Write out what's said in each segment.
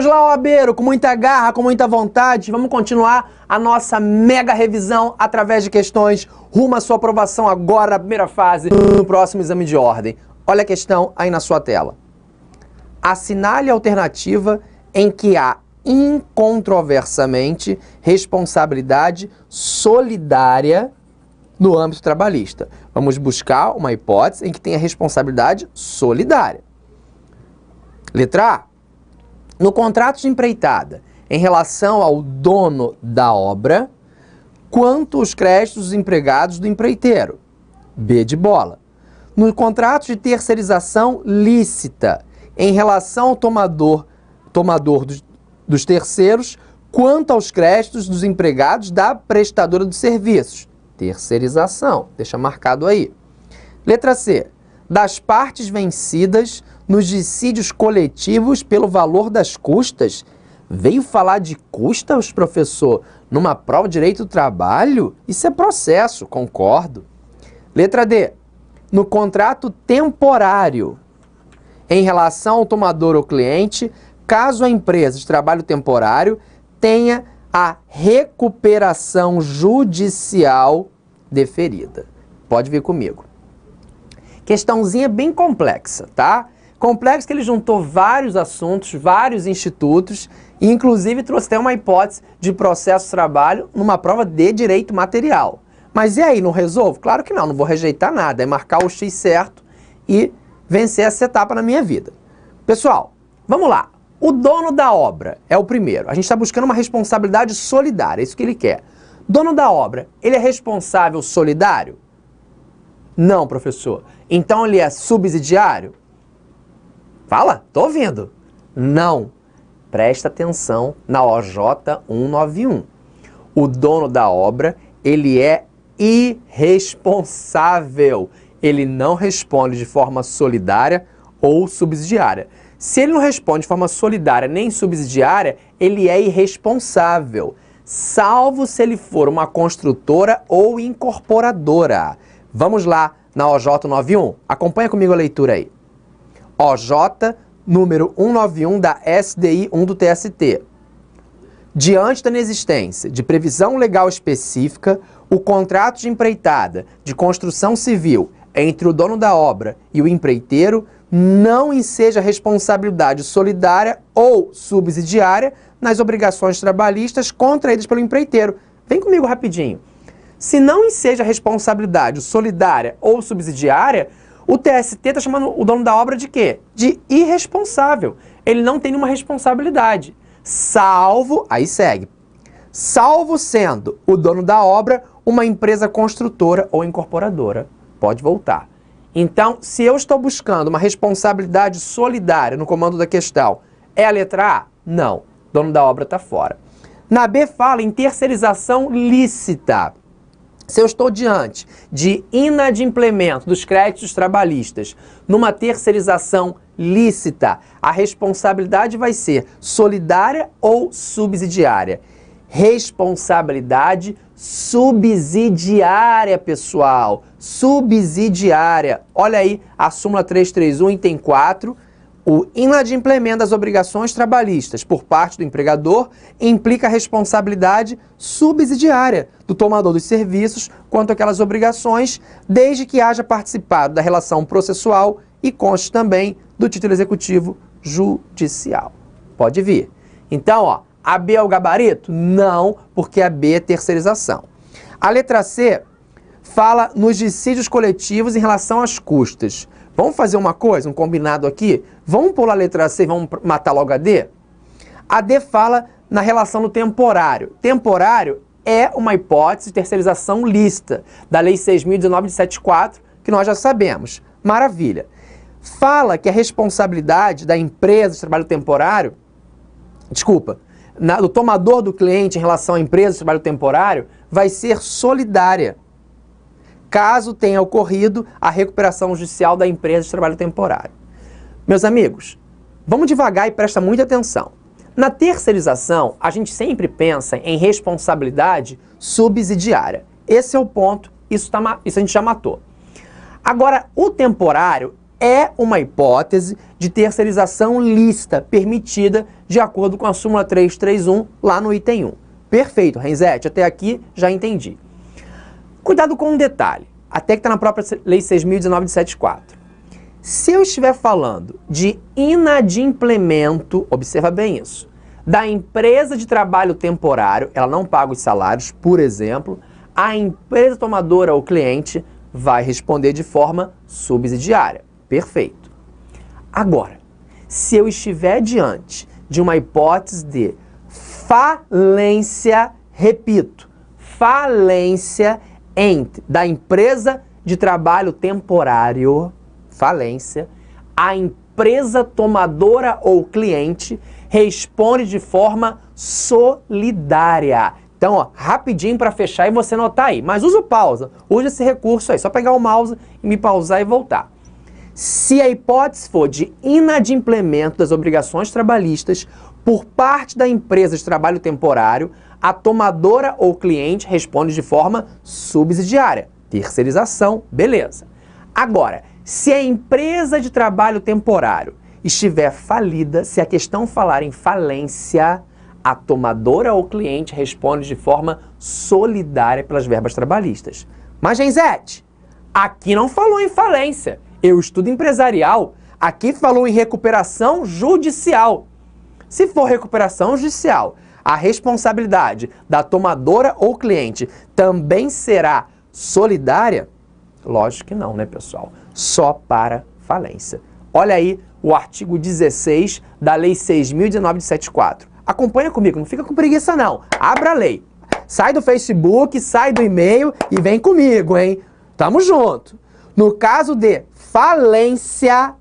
Vamos lá, OABeiro, com muita garra, com muita vontade, vamos continuar a nossa mega revisão através de questões rumo à sua aprovação agora na primeira fase, no próximo exame de ordem. Olha a questão aí na sua tela. Assinale a alternativa em que há incontroversamente responsabilidade solidária no âmbito trabalhista. Vamos buscar uma hipótese em que tenha responsabilidade solidária. Letra A. No contrato de empreitada, em relação ao dono da obra, quanto os créditos dos empregados do empreiteiro? B de bola. No contrato de terceirização lícita, em relação ao tomador dos terceiros, quanto aos créditos dos empregados da prestadora dos serviços? Terceirização, deixa marcado aí. Letra C. Das partes vencidas nos dissídios coletivos pelo valor das custas. Veio falar de custas, professor, numa prova de direito do trabalho? Isso é processo, concordo. Letra D. No contrato temporário, em relação ao tomador ou cliente, caso a empresa de trabalho temporário tenha a recuperação judicial deferida. Pode vir comigo. Questãozinha bem complexa, tá? Complexo que ele juntou vários assuntos, vários institutos e inclusive trouxe até uma hipótese de processo de trabalho numa prova de direito material. Mas e aí, não resolvo? Claro que não vou rejeitar nada, é marcar o X certo e vencer essa etapa na minha vida. Pessoal, vamos lá. O dono da obra é o primeiro. A gente está buscando uma responsabilidade solidária, é isso que ele quer. Dono da obra, ele é responsável solidário? Não, professor. Então ele é subsidiário? Fala, tô ouvindo. Não. Presta atenção na OJ 191. O dono da obra, ele é irresponsável. Ele não responde de forma solidária ou subsidiária. Se ele não responde de forma solidária nem subsidiária, ele é irresponsável, salvo se ele for uma construtora ou incorporadora. Vamos lá na OJ 191? Acompanha comigo a leitura aí. OJ número 191 da SDI 1 do TST. Diante da inexistência de previsão legal específica, o contrato de empreitada de construção civil entre o dono da obra e o empreiteiro não enseja responsabilidade solidária ou subsidiária nas obrigações trabalhistas contraídas pelo empreiteiro. Vem comigo rapidinho. Se não enseja responsabilidade solidária ou subsidiária, o TST está chamando o dono da obra de quê? De irresponsável. Ele não tem nenhuma responsabilidade. Salvo, aí segue, salvo sendo o dono da obra uma empresa construtora ou incorporadora. Pode voltar. Então, se eu estou buscando uma responsabilidade solidária no comando da questão, é a letra A? Não. Dono da obra está fora. Na B fala em terceirização lícita. Se eu estou diante de inadimplemento dos créditos trabalhistas numa terceirização lícita, a responsabilidade vai ser solidária ou subsidiária? Responsabilidade subsidiária, pessoal. Subsidiária. Olha aí a súmula 331, item 4. O inadimplemento das obrigações trabalhistas por parte do empregador implica a responsabilidade subsidiária do tomador dos serviços quanto àquelas obrigações, desde que haja participado da relação processual e conste também do título executivo judicial. Pode vir. Então, ó, a B é o gabarito? Não, porque a B é terceirização. A letra C fala nos dissídios coletivos em relação às custas. Vamos fazer uma coisa, um combinado aqui? Vamos pular a letra C e vamos matar logo a D? A D fala na relação do temporário. Temporário é uma hipótese de terceirização lícita da Lei 6.019 de 74, que nós já sabemos. Maravilha. Fala que a responsabilidade da empresa de trabalho temporário, do tomador do cliente em relação à empresa de trabalho temporário, vai ser solidária, caso tenha ocorrido a recuperação judicial da empresa de trabalho temporário. Meus amigos, vamos devagar e presta muita atenção. Na terceirização, a gente sempre pensa em responsabilidade subsidiária. Esse é o ponto, isso a gente já matou. Agora, o temporário é uma hipótese de terceirização lícita, permitida, de acordo com a súmula 331, lá no item 1. Perfeito, Renzetti, até aqui já entendi. Cuidado com um detalhe, até que está na própria Lei 6.019 de 74. Se eu estiver falando de inadimplemento, observa bem isso, da empresa de trabalho temporário, ela não paga os salários, por exemplo, a empresa tomadora ou cliente vai responder de forma subsidiária. Perfeito. Agora, se eu estiver diante de uma hipótese de falência, repito, falência da empresa de trabalho temporário, falência, a empresa tomadora ou cliente responde de forma solidária. Então, ó, rapidinho para fechar e você anotar aí. Mas usa o pausa, usa esse recurso aí, só pegar o mouse e me pausar e voltar. Se a hipótese for de inadimplemento das obrigações trabalhistas por parte da empresa de trabalho temporário, a tomadora ou cliente responde de forma subsidiária. Terceirização, beleza. Agora, se a empresa de trabalho temporário estiver falida, se a questão falar em falência, a tomadora ou cliente responde de forma solidária pelas verbas trabalhistas. Mas, Renzetti, aqui não falou em falência. Eu estudo empresarial. Aqui falou em recuperação judicial. Se for recuperação judicial, a responsabilidade da tomadora ou cliente também será solidária? Lógico que não, né, pessoal? Só para falência. Olha aí o artigo 16 da Lei 6.019 de 74. Acompanha comigo, não fica com preguiça não. Abra a lei. Sai do Facebook, sai do e-mail e vem comigo, hein? Tamo junto. No caso de falência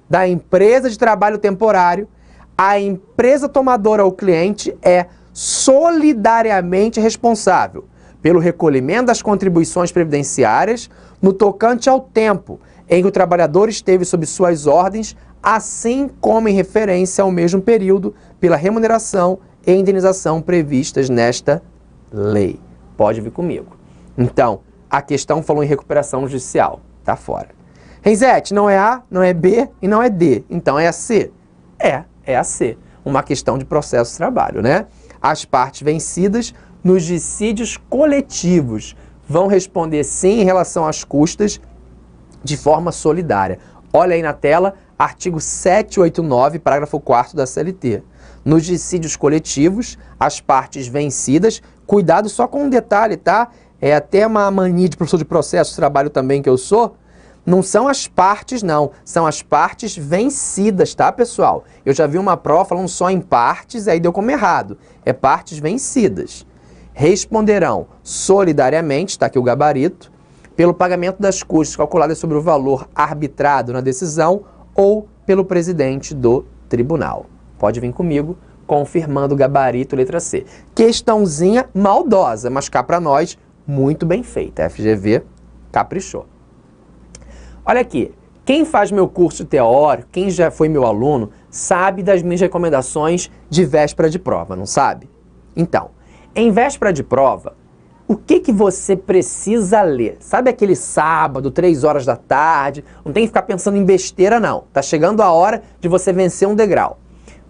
da empresa de trabalho temporário, a empresa tomadora ou cliente é solidariamente responsável pelo recolhimento das contribuições previdenciárias no tocante ao tempo em que o trabalhador esteve sob suas ordens, assim como em referência ao mesmo período pela remuneração e indenização previstas nesta lei. Pode vir comigo. Então, a questão falou em recuperação judicial. Tá fora. Renzetti, não é A, não é B e não é D. Então é a C? É a C. Uma questão de processo de trabalho, né? As partes vencidas nos dissídios coletivos vão responder sim em relação às custas de forma solidária. Olha aí na tela, artigo 789, parágrafo 4º da CLT. Nos dissídios coletivos, as partes vencidas, cuidado só com um detalhe, tá? É até uma mania de professor de processo de trabalho também que eu sou. Não são as partes, não. São as partes vencidas, tá, pessoal? Eu já vi uma prova falando só em partes, aí deu como errado. É partes vencidas. Responderão solidariamente, está aqui o gabarito, pelo pagamento das custas calculadas sobre o valor arbitrado na decisão ou pelo presidente do tribunal. Pode vir comigo, confirmando o gabarito, letra C. Questãozinha maldosa, mas cá para nós, muito bem feita. A FGV caprichou. Olha aqui, quem faz meu curso teórico, quem já foi meu aluno, sabe das minhas recomendações de véspera de prova, não sabe? Então, em véspera de prova, o que você precisa ler? Sabe aquele sábado, 3 horas da tarde? Não tem que ficar pensando em besteira, não. Tá chegando a hora de você vencer um degrau.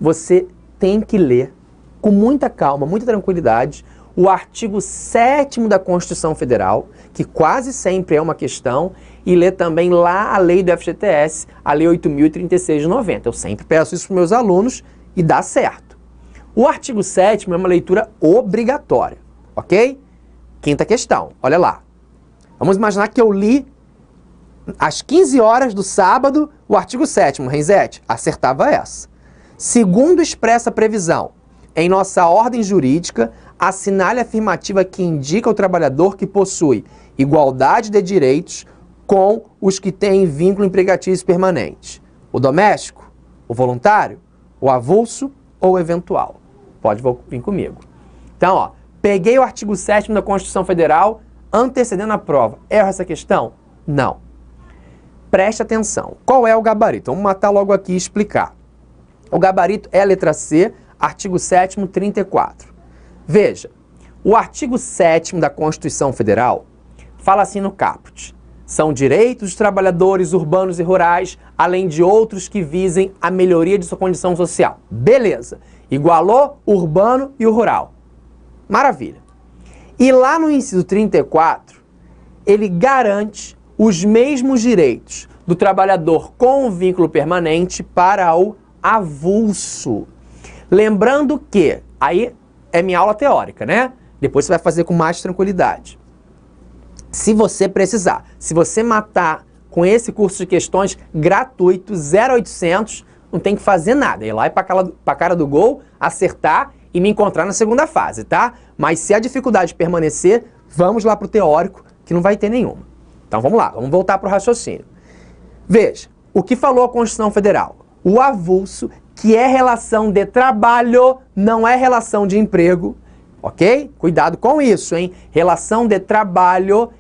Você tem que ler com muita calma, muita tranquilidade, o artigo 7º da Constituição Federal, que quase sempre é uma questão, e ler também lá a lei do FGTS, a lei 8.036 de 90. Eu sempre peço isso para meus alunos e dá certo. O artigo 7º é uma leitura obrigatória, ok? Quinta questão, olha lá. Vamos imaginar que eu li às 15 horas do sábado o artigo 7º, Renzetti, acertava essa. Segundo expressa previsão, em nossa ordem jurídica, assinale a afirmativa que indica ao trabalhador que possui igualdade de direitos com os que têm vínculo empregatício permanente. O doméstico, o voluntário, o avulso ou o eventual. Pode vir comigo. Então, ó, peguei o artigo 7º da Constituição Federal, antecedendo a prova. Erro essa questão? Não. Preste atenção. Qual é o gabarito? Vamos matar logo aqui e explicar. O gabarito é a letra C, artigo 7º, 34. Veja, o artigo 7º da Constituição Federal fala assim no caput: São direitos dos trabalhadores urbanos e rurais, além de outros que visem a melhoria de sua condição social. Beleza. Igualou o urbano e o rural. Maravilha. E lá no inciso 34, ele garante os mesmos direitos do trabalhador com vínculo permanente para o avulso. Lembrando que, aí é minha aula teórica, né? Depois você vai fazer com mais tranquilidade. Se você precisar, se você matar com esse curso de questões gratuito, 0800, não tem que fazer nada. Ir lá e para a cara do gol, acertar e me encontrar na segunda fase, tá? Mas se a dificuldade permanecer, vamos lá para o teórico, que não vai ter nenhuma. Então vamos lá, vamos voltar para o raciocínio. Veja, o que falou a Constituição Federal? O avulso, que é relação de trabalho, não é relação de emprego. Ok? Cuidado com isso, hein? Relação de trabalho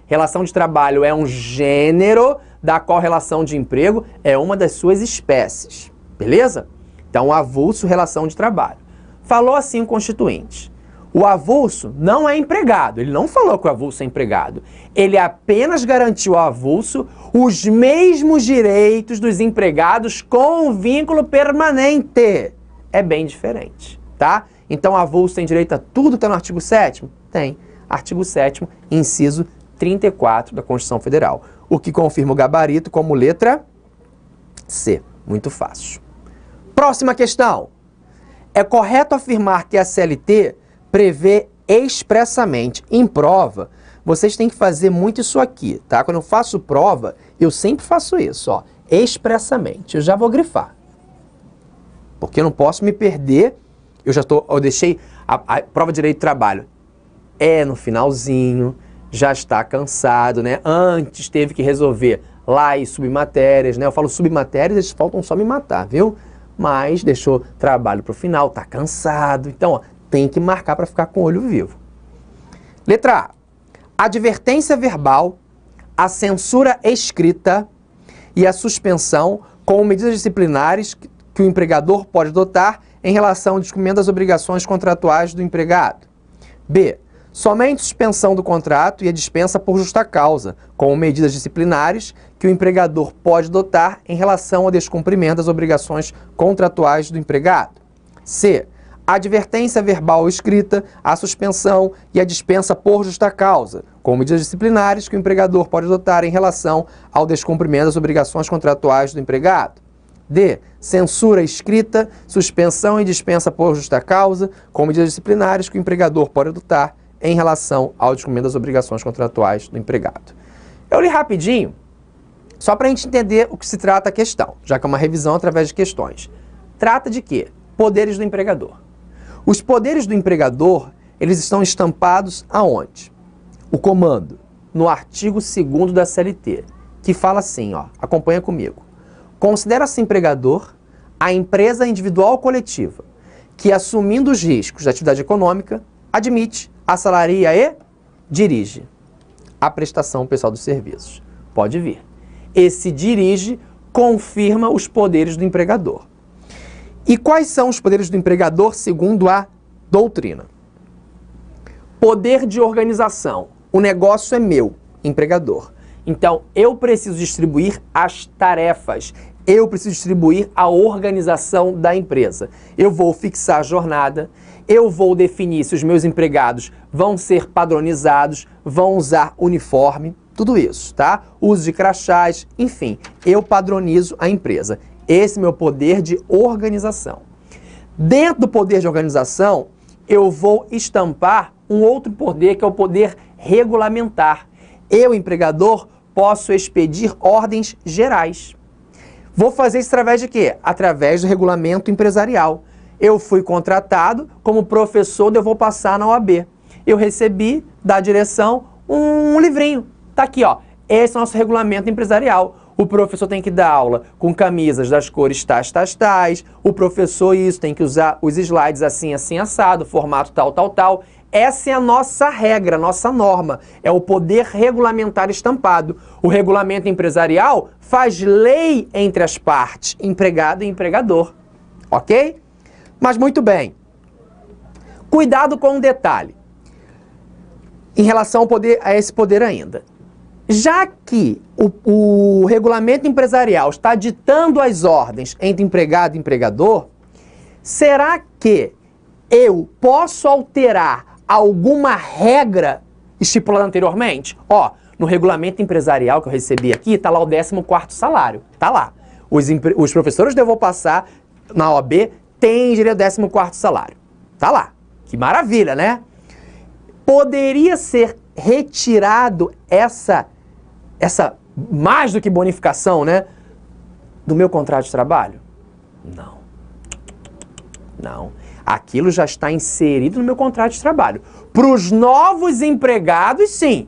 é um gênero da qual relação de emprego é uma das suas espécies. Beleza? Então, avulso, relação de trabalho. Falou assim o Constituinte. O avulso não é empregado. Ele não falou que o avulso é empregado. Ele apenas garantiu ao avulso os mesmos direitos dos empregados com vínculo permanente. É bem diferente, tá? Então, avulso tem direito a tudo que está no artigo 7º? Tem. Artigo 7º, inciso 34 da Constituição Federal. O que confirma o gabarito como letra C. Muito fácil. Próxima questão. É correto afirmar que a CLT prevê expressamente em prova? Vocês têm que fazer muito isso aqui, tá? Quando eu faço prova, eu sempre faço isso, ó. Expressamente. Eu já vou grifar. Porque eu não posso me perder. Eu deixei a prova de direito do trabalho. No finalzinho, já está cansado, né? Antes teve que resolver lá e submatérias, né? Eu falo submatérias, eles faltam só me matar, viu? Mas deixou trabalho para o final, tá cansado. Então, ó, tem que marcar para ficar com o olho vivo. Letra A. Advertência verbal, a censura escrita e a suspensão como medidas disciplinares que o empregador pode adotar em relação ao descumprimento das obrigações contratuais do empregado. B. Somente suspensão do contrato e a dispensa por justa causa, como medidas disciplinares que o empregador pode adotar em relação ao descumprimento das obrigações contratuais do empregado. C. Advertência verbal ou escrita, a suspensão e a dispensa por justa causa, como medidas disciplinares que o empregador pode adotar em relação ao descumprimento das obrigações contratuais do empregado. D. Censura escrita, suspensão e dispensa por justa causa, com medidas disciplinares que o empregador pode adotar em relação ao descumprimento das obrigações contratuais do empregado. Eu li rapidinho, só para a gente entender o que se trata a questão, já que é uma revisão através de questões. Trata de quê? Poderes do empregador. Os poderes do empregador, eles estão estampados aonde? O comando, no artigo 2º da CLT, que fala assim, ó, acompanha comigo. Considera-se empregador a empresa individual ou coletiva que, assumindo os riscos da atividade econômica, admite, assalaria e dirige a prestação pessoal dos serviços. Pode vir. Esse dirige confirma os poderes do empregador. E quais são os poderes do empregador segundo a doutrina? Poder de organização. O negócio é meu, empregador. Então, eu preciso distribuir as tarefas, eu preciso distribuir a organização da empresa. Eu vou fixar a jornada, eu vou definir se os meus empregados vão ser padronizados, vão usar uniforme, tudo isso, tá? Uso de crachás, enfim, eu padronizo a empresa. Esse é o meu poder de organização. Dentro do poder de organização, eu vou estampar um outro poder, que é o poder regulamentar. Eu, empregador, posso expedir ordens gerais. Vou fazer isso através de quê? Através do regulamento empresarial. Eu fui contratado como professor, eu vou passar na OAB. Eu recebi da direção um livrinho. Tá aqui, ó. Esse é o nosso regulamento empresarial. O professor tem que dar aula com camisas das cores tais, tais, tais. O professor tem que usar os slides assim, assim, assado, formato tal, tal, tal. Essa é a nossa regra, a nossa norma. É o poder regulamentar estampado. O regulamento empresarial faz lei entre as partes, empregado e empregador. Ok? Mas muito bem. Cuidado com um detalhe. Em relação ao poder, a esse poder ainda. já que o regulamento empresarial está ditando as ordens entre empregado e empregador, será que eu posso alterar alguma regra estipulada anteriormente? Ó, no regulamento empresarial que eu recebi aqui, está lá o 14º salário. Está lá. Os professores que eu vou passar na OAB têm direito ao 14º salário. Está lá. Que maravilha, né? Poderia ser retirado essa mais do que bonificação, né, do meu contrato de trabalho? Não. Não. Aquilo já está inserido no meu contrato de trabalho. Para os novos empregados, sim.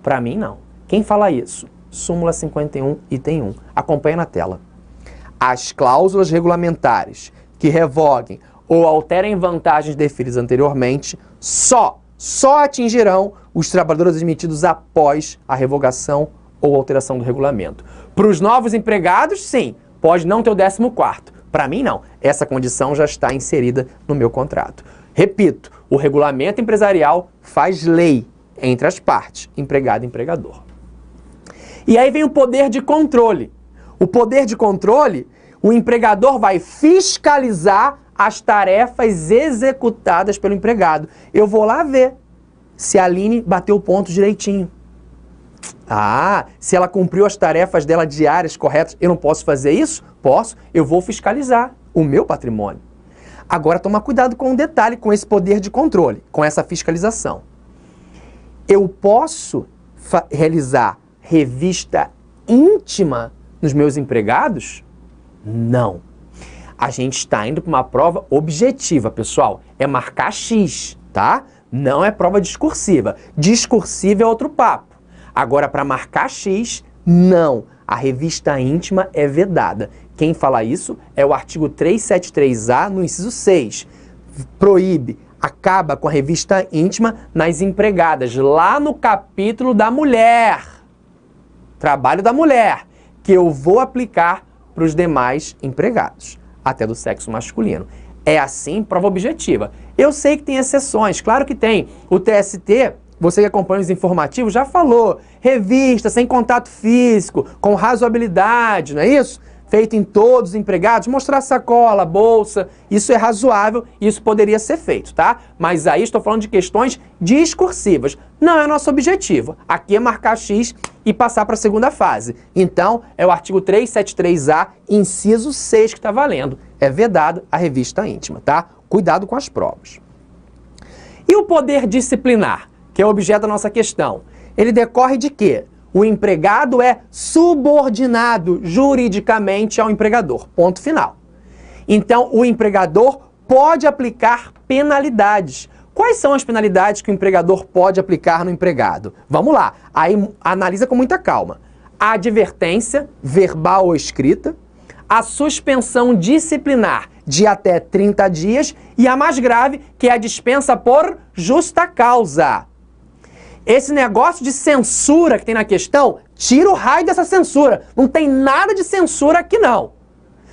Para mim, não. Quem fala isso? Súmula 51, item 1. Acompanha na tela. As cláusulas regulamentares que revoguem ou alterem vantagens deferidas anteriormente só atingirão os trabalhadores admitidos após a revogação ou alteração do regulamento. Para os novos empregados, sim, pode não ter o 14º. Para mim, não. Essa condição já está inserida no meu contrato. Repito, o regulamento empresarial faz lei entre as partes, empregado e empregador. E aí vem o poder de controle. O poder de controle, o empregador vai fiscalizar as tarefas executadas pelo empregado. Eu vou lá ver se a Aline bateu o ponto direitinho. Ah, se ela cumpriu as tarefas dela diárias corretas, eu não posso fazer isso? Posso, eu vou fiscalizar o meu patrimônio. Agora, toma cuidado com um detalhe, com esse poder de controle, com essa fiscalização. Eu posso realizar revista íntima nos meus empregados? Não. A gente está indo para uma prova objetiva, pessoal. É marcar X, tá? Não é prova discursiva. Discursiva é outro papo. Agora, para marcar X, não. A revista íntima é vedada. Quem fala isso é o artigo 373A, no inciso 6. Proíbe, acaba com a revista íntima nas empregadas, lá no capítulo da mulher. Trabalho da mulher, que eu vou aplicar para os demais empregados, até do sexo masculino. É assim, prova objetiva. Eu sei que tem exceções, claro que tem. O TST, você que acompanha os informativos, já falou. Revista sem contato físico, com razoabilidade, não é isso? Feito em todos os empregados, mostrar sacola, bolsa, isso é razoável, isso poderia ser feito, tá? Mas aí estou falando de questões discursivas. Não é nosso objetivo. Aqui é marcar X e passar para a segunda fase. Então, é o artigo 373A, inciso 6 que está valendo. É vedado a revista íntima, tá? Cuidado com as provas. E o poder disciplinar, que é o objeto da nossa questão? Ele decorre de quê? O empregado é subordinado juridicamente ao empregador. Ponto final. Então, o empregador pode aplicar penalidades. Quais são as penalidades que o empregador pode aplicar no empregado? Vamos lá. Aí analisa com muita calma. A advertência, verbal ou escrita, a suspensão disciplinar de até 30 dias e a mais grave, que é a dispensa por justa causa. Esse negócio de censura que tem na questão, tira o raio dessa censura. Não tem nada de censura aqui, não.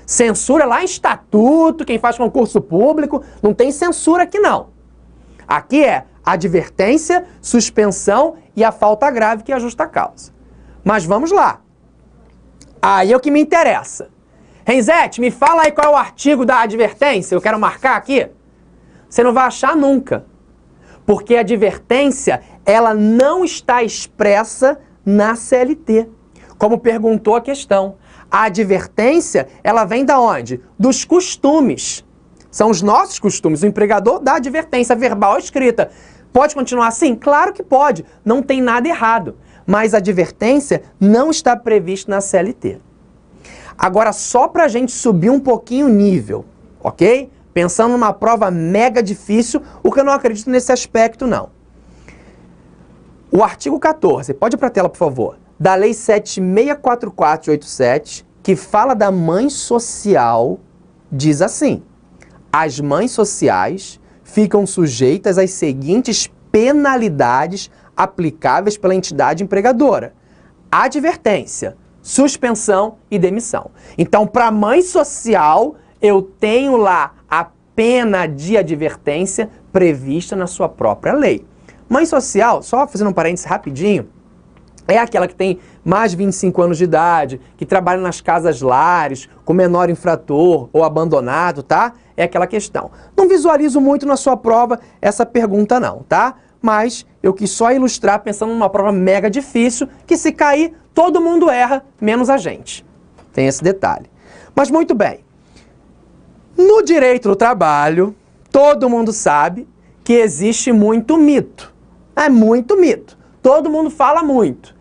Censura lá em estatuto, quem faz concurso público, não tem censura aqui, não. Aqui é advertência, suspensão e a falta grave, que é a justa causa. Mas vamos lá. Aí é o que me interessa. Renzete, me fala aí qual é o artigo da advertência, eu quero marcar aqui. Você não vai achar nunca. Porque a advertência, ela não está expressa na CLT, como perguntou a questão. A advertência, ela vem da onde? Dos costumes. São os nossos costumes. O empregador dá advertência verbal ou escrita. Pode continuar assim? Claro que pode. Não tem nada errado. Mas a advertência não está prevista na CLT. Agora, só para a gente subir um pouquinho o nível, ok? Pensando numa prova mega difícil, o que eu não acredito nesse aspecto, não. O artigo 14, pode ir para a tela, por favor, da Lei 7644/87, que fala da mãe social, diz assim: as mães sociais ficam sujeitas às seguintes penalidades aplicáveis pela entidade empregadora: advertência, suspensão e demissão. Então, para a mãe social, eu tenho lá a pena de advertência prevista na sua própria lei. Mãe social, só fazendo um parênteses rapidinho, É aquela que tem mais de 25 anos de idade, que trabalha nas casas lares, com menor infrator ou abandonado, tá? É aquela questão. Não visualizo muito na sua prova essa pergunta não, tá? Mas eu quis só ilustrar pensando numa prova mega difícil, que se cair, todo mundo erra, menos a gente. Tem esse detalhe. Mas muito bem. No direito do trabalho, todo mundo sabe que existe muito mito. É muito mito. Todo mundo fala muito.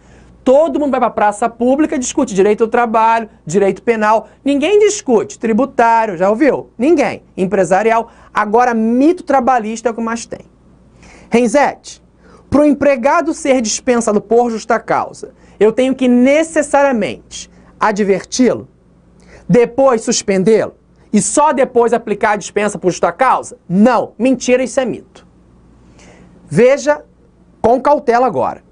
Todo mundo vai para a praça pública e discute direito do trabalho, direito penal. Ninguém discute tributário, já ouviu? Ninguém. Empresarial. Agora, mito trabalhista é o que mais tem. Renzete, para o empregado ser dispensado por justa causa, eu tenho que necessariamente adverti-lo, depois suspendê-lo e só depois aplicar a dispensa por justa causa? Não. Mentira, isso é mito. Veja com cautela agora.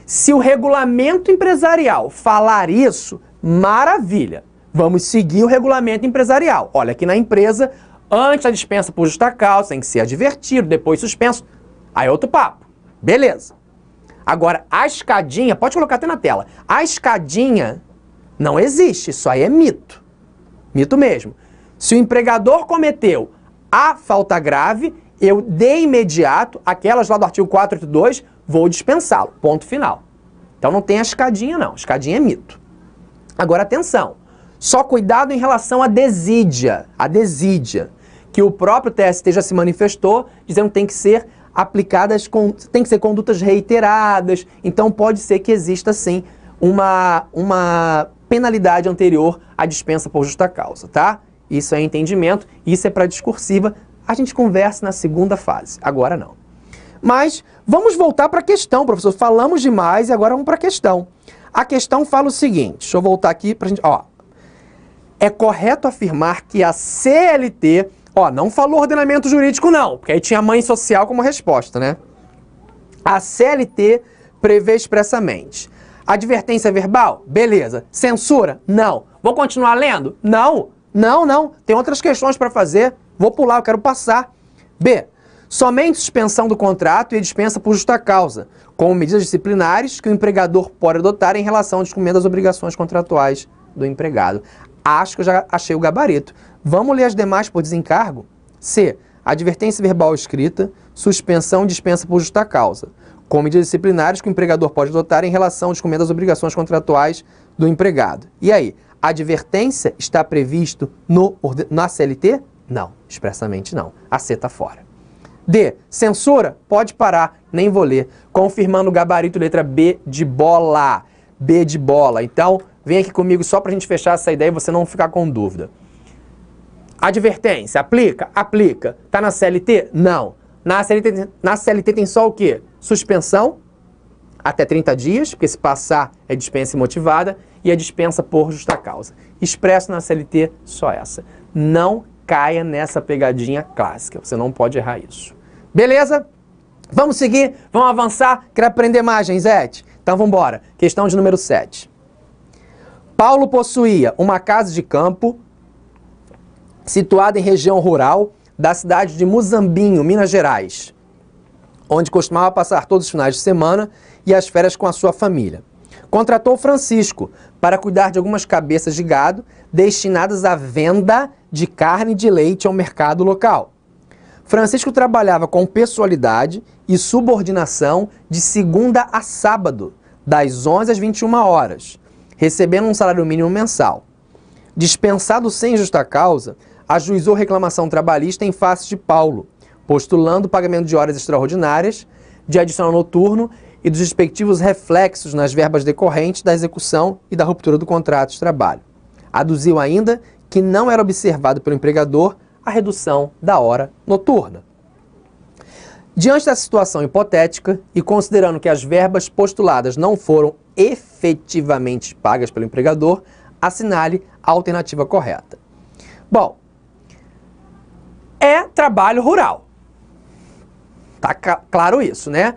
Se o regulamento empresarial falar isso, maravilha. Vamos seguir o regulamento empresarial. Olha, aqui na empresa, antes da dispensa por justa causa, tem que ser advertido, depois suspenso. Aí é outro papo. Beleza. Agora, a escadinha, pode colocar até na tela. A escadinha não existe, isso aí é mito. Mito mesmo. Se o empregador cometeu a falta grave, eu de imediato, aquelas lá do artigo 482, vou dispensá-lo. Ponto final. Então não tem a escadinha não. Escadinha é mito. Agora atenção. Só cuidado em relação à desídia. A desídia. Que o próprio TST já se manifestou, dizendo que tem que ser aplicadas, tem que ser condutas reiteradas. Então pode ser que exista sim uma penalidade anterior à dispensa por justa causa, tá? Isso é entendimento, isso é para discursiva. A gente conversa na segunda fase. Agora não. Mas vamos voltar para a questão, professor. Falamos demais e agora vamos para a questão. A questão fala o seguinte, deixa eu voltar aqui para a gente... Ó, é correto afirmar que a CLT... Ó, não falou ordenamento jurídico não, porque aí tinha mãe social como resposta, né? A CLT prevê expressamente. Advertência verbal? Beleza. Censura? Não. Vou continuar lendo? Não. Não, não. Tem outras questões para fazer. Vou pular, eu quero passar. B. Somente suspensão do contrato e dispensa por justa causa, com medidas disciplinares que o empregador pode adotar em relação ao descumprimento das obrigações contratuais do empregado. Acho que eu já achei o gabarito. Vamos ler as demais por desencargo? C. Advertência verbal escrita, suspensão e dispensa por justa causa, com medidas disciplinares que o empregador pode adotar em relação ao descumprimento das obrigações contratuais do empregado. E aí, advertência está previsto na CLT? Não, expressamente não. A C está fora. D. Censura? Pode parar, nem vou ler. Confirmando o gabarito, letra B de bola. B de bola. Então, vem aqui comigo só para a gente fechar essa ideia e você não ficar com dúvida. Advertência, aplica? Aplica. Tá na CLT? Não. Na CLT tem só o quê? Suspensão, até 30 dias, porque se passar é dispensa imotivada, e a dispensa por justa causa. Expresso na CLT, só essa. Não caia nessa pegadinha clássica, você não pode errar isso. Beleza? Vamos seguir? Vamos avançar? Quer aprender mais, Genzete? Então vamos embora. Questão de número 7. Paulo possuía uma casa de campo situada em região rural da cidade de Muzambinho, Minas Gerais, onde costumava passar todos os finais de semana e as férias com a sua família. Contratou Francisco para cuidar de algumas cabeças de gado destinadas à venda de carne e de leite ao mercado local. Francisco trabalhava com pessoalidade e subordinação de segunda a sábado, das 11 às 21 horas, recebendo um salário mínimo mensal. Dispensado sem justa causa, ajuizou reclamação trabalhista em face de Paulo, postulando o pagamento de horas extraordinárias, de adicional noturno e dos respectivos reflexos nas verbas decorrentes da execução e da ruptura do contrato de trabalho. Aduziu ainda que não era observado pelo empregador a redução da hora noturna. Diante da situação hipotética e considerando que as verbas postuladas não foram efetivamente pagas pelo empregador, assinale a alternativa correta. Bom, é trabalho rural. Tá claro isso, né?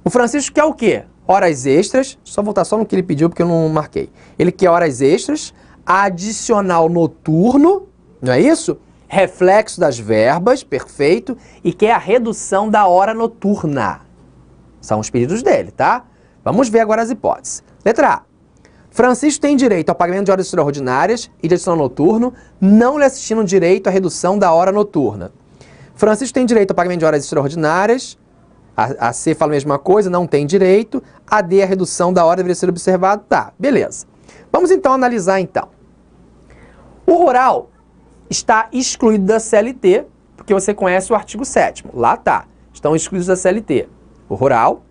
O Francisco quer o quê? Horas extras, só voltar só no que ele pediu porque eu não marquei. Ele quer horas extras, adicional noturno, não é isso? Reflexo das verbas, perfeito, e quer a redução da hora noturna. São os pedidos dele, tá? Vamos ver agora as hipóteses. Letra A. Francisco tem direito ao pagamento de horas extraordinárias e de adicional noturno, não lhe assistindo direito à redução da hora noturna. Francisco tem direito ao pagamento de horas extraordinárias, a C fala a mesma coisa, não tem direito, a D, a redução da hora deveria ser observada, tá, beleza. Vamos então analisar então. O rural está excluído da CLT, porque você conhece o artigo 7º, lá tá, estão excluídos da CLT. O rural,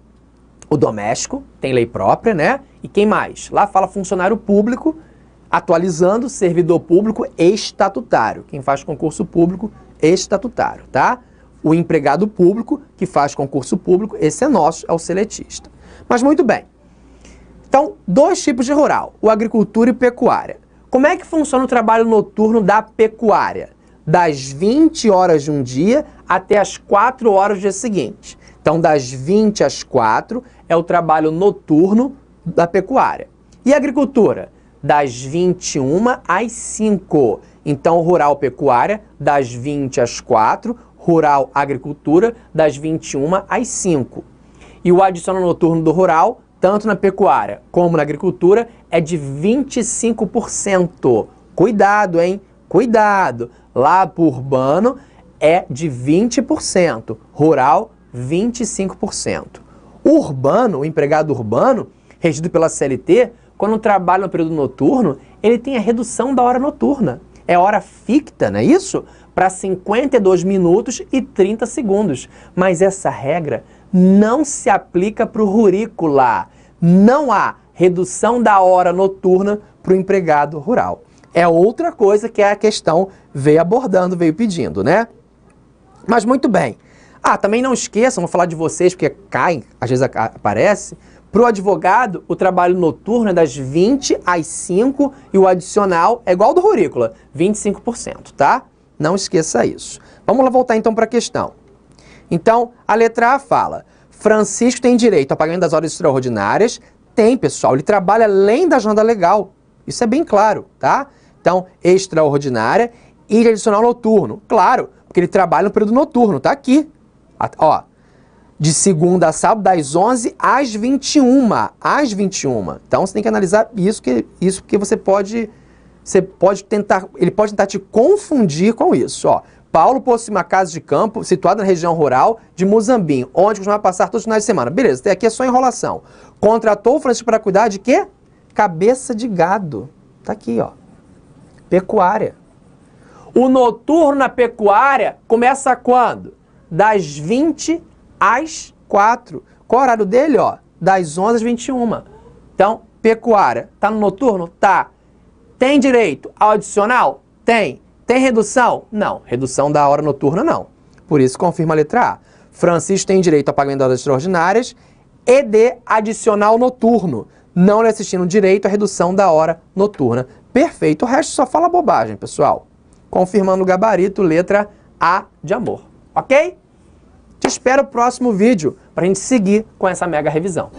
o doméstico, tem lei própria, né? E quem mais? Lá fala funcionário público, atualizando, servidor público estatutário. Quem faz concurso público, estatutário, tá? O empregado público, que faz concurso público, esse é nosso, é o seletista. Mas muito bem. Então, dois tipos de rural, o agricultura e pecuária. Como é que funciona o trabalho noturno da pecuária? Das 20 horas de um dia até as 4 horas do dia seguinte. Então, das 20 às 4 é o trabalho noturno da pecuária. E a agricultura? Das 21 às 5. Então, rural pecuária, das 20 às 4. Rural agricultura, das 21 às 5. E o adicional noturno do rural, tanto na pecuária como na agricultura, é de 25%. Cuidado, hein? Cuidado. Lá para o urbano é de 20%. Rural, 25%. O urbano, o empregado urbano, regido pela CLT, quando trabalha no período noturno, ele tem a redução da hora noturna. É hora ficta, não é isso? Para 52 minutos e 30 segundos. Mas essa regra não se aplica para o rurícola. Não há redução da hora noturna para o empregado rural. É outra coisa que a questão veio abordando, veio pedindo, né? Mas muito bem. Também não esqueçam, vou falar de vocês, porque cai, às vezes aparece. Para o advogado, o trabalho noturno é das 20 às 5 e o adicional é igual ao do rurícola, 25%, tá? Não esqueça isso. Vamos lá voltar então para a questão. Então, a letra A fala, Francisco tem direito ao pagamento das horas extraordinárias. Tem, pessoal, ele trabalha além da jornada legal. Isso é bem claro, tá? Então, extraordinária e de adicional noturno. Claro, porque ele trabalha no período noturno, tá aqui. Ó, de segunda a sábado, das 11 às 21. Às 21. Então, você tem que analisar isso porque você pode tentar, ele pode tentar te confundir com isso, ó. Paulo possui uma casa de campo situada na região rural de Muzambinho, onde costumava passar todos os finais de semana. Beleza, até aqui é só enrolação. Contratou o Francisco para cuidar de quê? Cabeça de gado. Tá aqui, ó. Pecuária. O noturno na pecuária começa quando? Das 20 às 4. Qual é o horário dele, ó? Das 11 às 21. Então, pecuária. Tá no noturno? Tá. Tem direito ao adicional? Tem. Tem redução? Não. Redução da hora noturna, não. Por isso, confirma a letra A. Francisco tem direito ao pagamento de horas extraordinárias e de adicional noturno, não lhe assistindo direito à redução da hora noturna. Perfeito. O resto só fala bobagem, pessoal. Confirmando o gabarito, letra A de amor. Ok? Te espero no próximo vídeo para a gente seguir com essa mega revisão.